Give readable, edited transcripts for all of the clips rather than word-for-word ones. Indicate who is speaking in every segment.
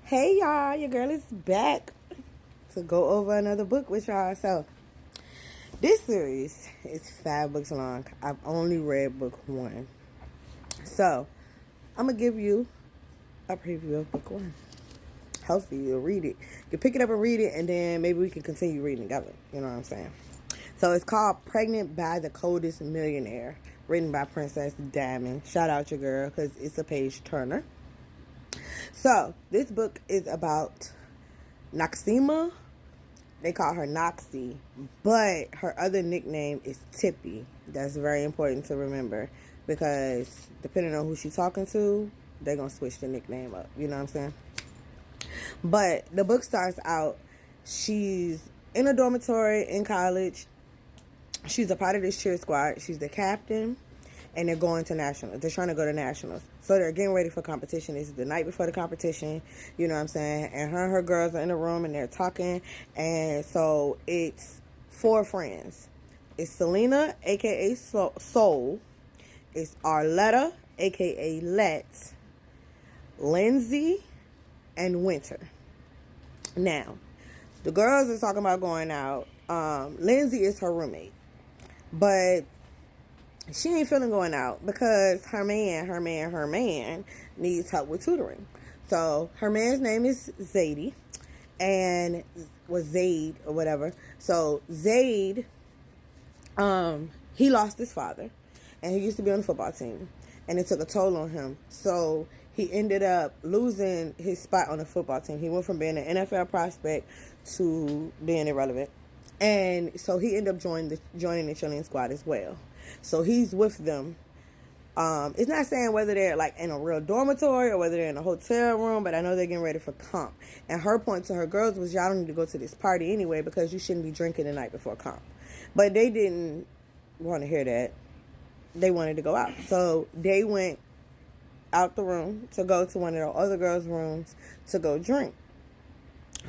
Speaker 1: Hey y'all, your girl is back to go over another book with y'all. So this series is 5 books long. I've only read book 1. So I'm gonna give you a preview of book 1. Hopefully you'll read it. You pick it up and read it, and then maybe we can continue reading together. You know what I'm saying? So it's called Pregnant by the Coldest Millionaire, written by Princess Diamond. Shout out your girl, because it's a page turner. So this book is about Noxima. They call her Noxie, but her other nickname is Tippy. That's very important to remember, because depending on who she's talking to, they're going to switch the nickname up. You know what I'm saying? But the book starts out, she's in a dormitory in college. She's a part of this cheer squad. She's the captain, and they're going to nationals. They're trying to go to nationals. So they're getting ready for competition. This is the night before the competition. You know what I'm saying? And her girls are in the room, and they're talking. And so it's 4 friends. It's Selena, a.k.a. Soul. It's Arletta, a.k.a. Let. Lindsay, and Winter. Now, the girls are talking about going out. Lindsay is her roommate. But she ain't feeling going out because her man needs help with tutoring. So her man's name is Zadie, and was Zaid or whatever. So Zaid, he lost his father, and he used to be on the football team, and it took a toll on him. So he ended up losing his spot on the football team. He went from being an NFL prospect to being irrelevant. And so he ended up joining the cheerleading squad as well. So he's with them. It's not saying whether they're like in a real dormitory or whether they're in a hotel room, but I know they're getting ready for comp. And her point to her girls was, y'all don't need to go to this party anyway because you shouldn't be drinking the night before comp. But they didn't want to hear that. They wanted to go out. So they went out the room to go to one of the other girls' rooms to go drink.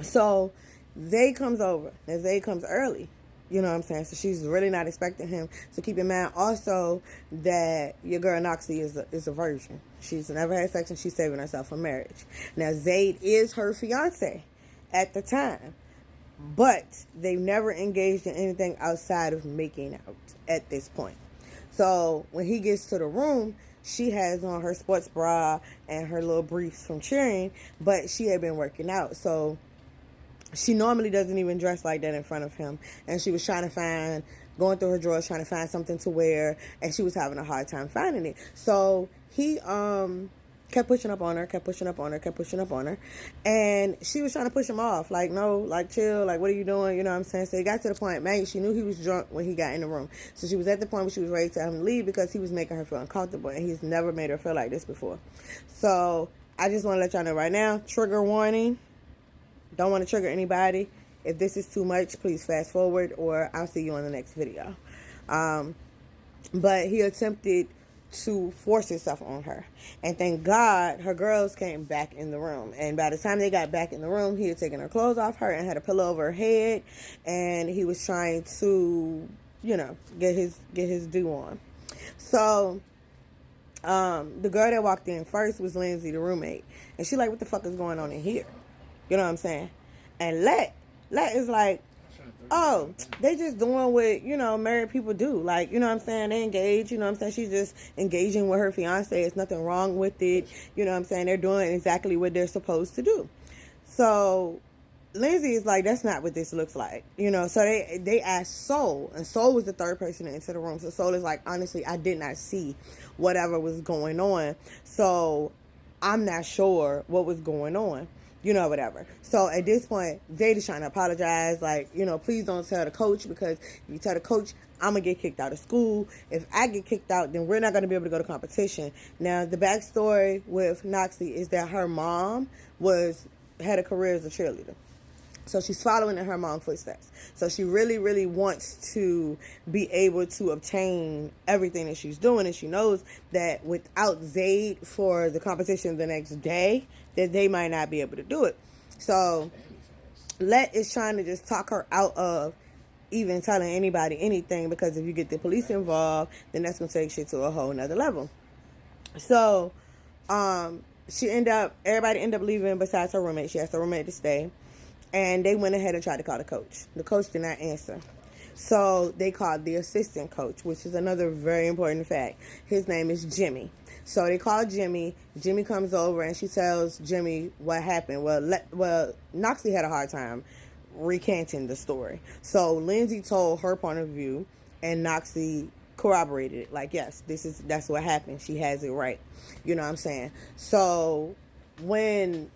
Speaker 1: So Zay comes over. And Zay comes early. You know what I'm saying? So she's really not expecting him. So keep in mind also that your girl Noxie is a virgin. She's never had sex and she's saving herself for marriage. Now, Zayd is her fiance at the time. But they've never engaged in anything outside of making out at this point. So when he gets to the room, she has on her sports bra and her little briefs from cheering. But she had been working out. So she normally doesn't even dress like that in front of him. And she was going through her drawers, trying to find something to wear. And she was having a hard time finding it. So he kept pushing up on her. And she was trying to push him off. Like, no, like, chill. Like, what are you doing? You know what I'm saying? So it got to the point, man, she knew he was drunk when he got in the room. So she was at the point where she was ready to tell him to leave because he was making her feel uncomfortable. And he's never made her feel like this before. So I just want to let y'all know right now, trigger warning. Don't want to trigger anybody. If this is too much, please fast forward or I'll see you on the next video. But he attempted to force himself on her. And thank God her girls came back in the room. And by the time they got back in the room, he had taken her clothes off her and had a pillow over her head. And he was trying to, get his due on. So the girl that walked in first was Lindsay, the roommate. And she like, what the fuck is going on in here? You know what I'm saying? And Let is like, oh, they just doing what, married people do. Like, you know what I'm saying? They engage, you know what I'm saying? She's just engaging with her fiance. There's nothing wrong with it. You know what I'm saying? They're doing exactly what they're supposed to do. So Lindsay is like, that's not what this looks like. So they asked Soul, and Soul was the third person into the room. So Soul is like, honestly, I did not see whatever was going on. So I'm not sure what was going on. Whatever. So at this point, Zayd is trying to apologize. Like, please don't tell the coach, because if you tell the coach, I'm going to get kicked out of school. If I get kicked out, then we're not going to be able to go to competition. Now, the backstory with Noxie is that her mom had a career as a cheerleader. So she's following in her mom's footsteps. So she really, really wants to be able to obtain everything that she's doing. And she knows that without Zayd for the competition the next day, that they might not be able to do it. So Let is trying to just talk her out of even telling anybody anything, because if you get the police involved, then that's going to take shit to a whole nother level. So everybody ended up leaving besides her roommate. She asked her roommate to stay. And they went ahead and tried to call the coach. The coach did not answer. So they called the assistant coach, which is another very important fact. His name is Jimmy. So they called Jimmy. Jimmy comes over and she tells Jimmy what happened. Well, Noxie had a hard time recanting the story. So Lindsay told her point of view, and Noxie corroborated it. Like, yes, that's what happened. She has it right. You know what I'm saying? So when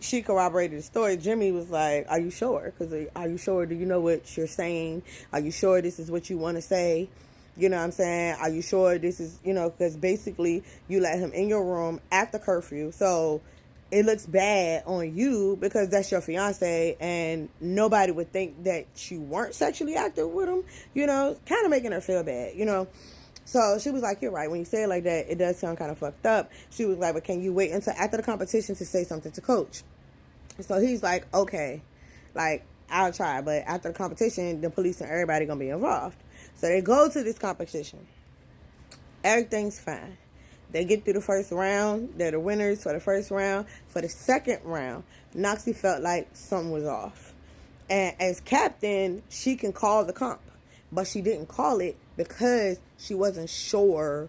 Speaker 1: she corroborated the story, Jimmy was like, are you sure? Because are you sure? Do you know what you're saying? Are you sure this is what you want to say? You know what I'm saying? Are you sure this is, because basically you let him in your room after curfew. So it looks bad on you because that's your fiance and nobody would think that you weren't sexually active with him, kind of making her feel bad, So she was like, you're right. When you say it like that, it does sound kind of fucked up. She was like, but can you wait until after the competition to say something to coach? So he's like, okay, like, I'll try. But after the competition, the police and everybody going to be involved. So they go to this competition. Everything's fine. They get through the first round. They're the winners for the first round. For the second round, Noxie felt like something was off. And as captain, she can call the comp. But she didn't call it because she wasn't sure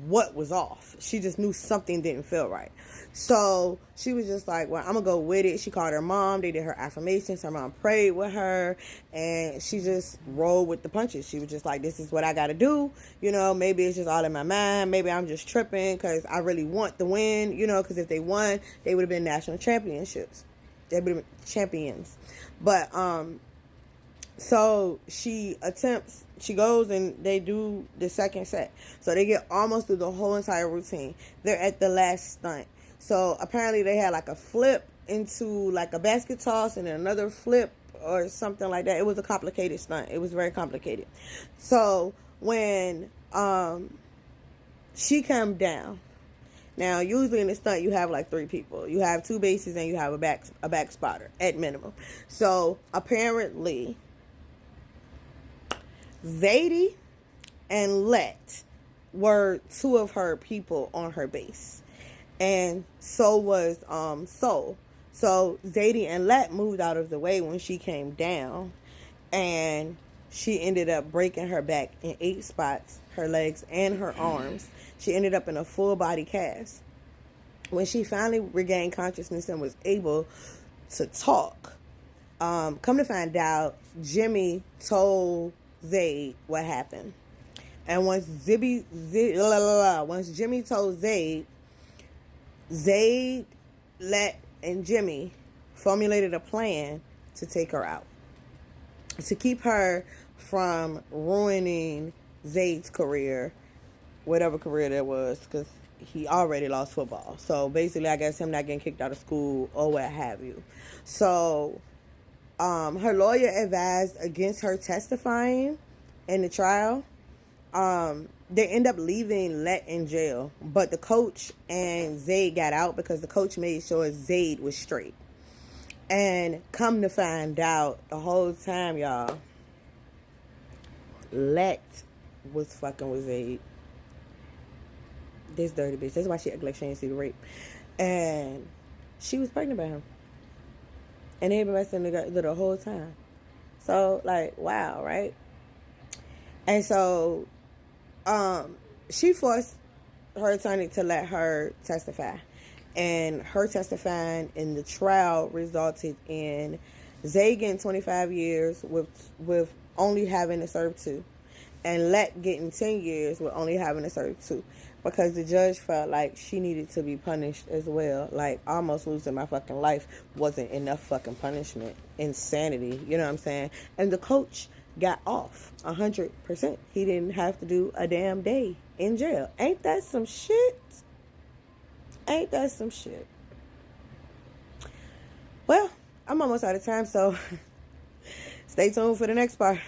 Speaker 1: what was off. She just knew something didn't feel right. So she was just like, well, I'm going to go with it. She called her mom. They did her affirmations. Her mom prayed with her. And she just rolled with the punches. She was just like, this is what I got to do. Maybe it's just all in my mind. Maybe I'm just tripping because I really want the win. Because if they won, they would have been national championships. They would have been champions. But, so she goes and they do the second set. So they get almost through the whole entire routine. They're at the last stunt. So apparently they had like a flip into like a basket toss and then another flip or something like that. It was a complicated stunt. It was very complicated. So when she came down, now usually in the stunt you have like 3 people. You have 2 bases and you have a back spotter at minimum. So apparently Zadie and Let were 2 of her people on her base. And so was Soul. So Zadie and Let moved out of the way when she came down. And she ended up breaking her back in 8 spots, her legs and her arms. She ended up in a full body cast. When she finally regained consciousness and was able to talk, come to find out, Jimmy told Zayd what happened. And once Jimmy told Zayd, Let, and Jimmy formulated a plan to take her out. To keep her from ruining Zayd's career, whatever career that was, because he already lost football. So basically, I guess him not getting kicked out of school or what have you. So her lawyer advised against her testifying in the trial. They end up leaving Let in jail, but the coach and Zayd got out because the coach made sure Zayd was straight. And come to find out, the whole time, y'all, Let was fucking with Zayd. This dirty bitch. That's why she acted like she didn't see the rape. And she was pregnant by him. And they've been messing together the whole time. So, like, wow, right? And so, she forced her attorney to let her testify. And her testifying in the trial resulted in Zayd getting 25 years with only having to serve 2. And Let getting 10 years with only having to serve 2. Because the judge felt like she needed to be punished as well. Like, almost losing my fucking life wasn't enough fucking punishment. Insanity. You know what I'm saying? And the coach got off 100%. He didn't have to do a damn day in jail. Ain't that some shit? Ain't that some shit? Well, I'm almost out of time, so stay tuned for the next part.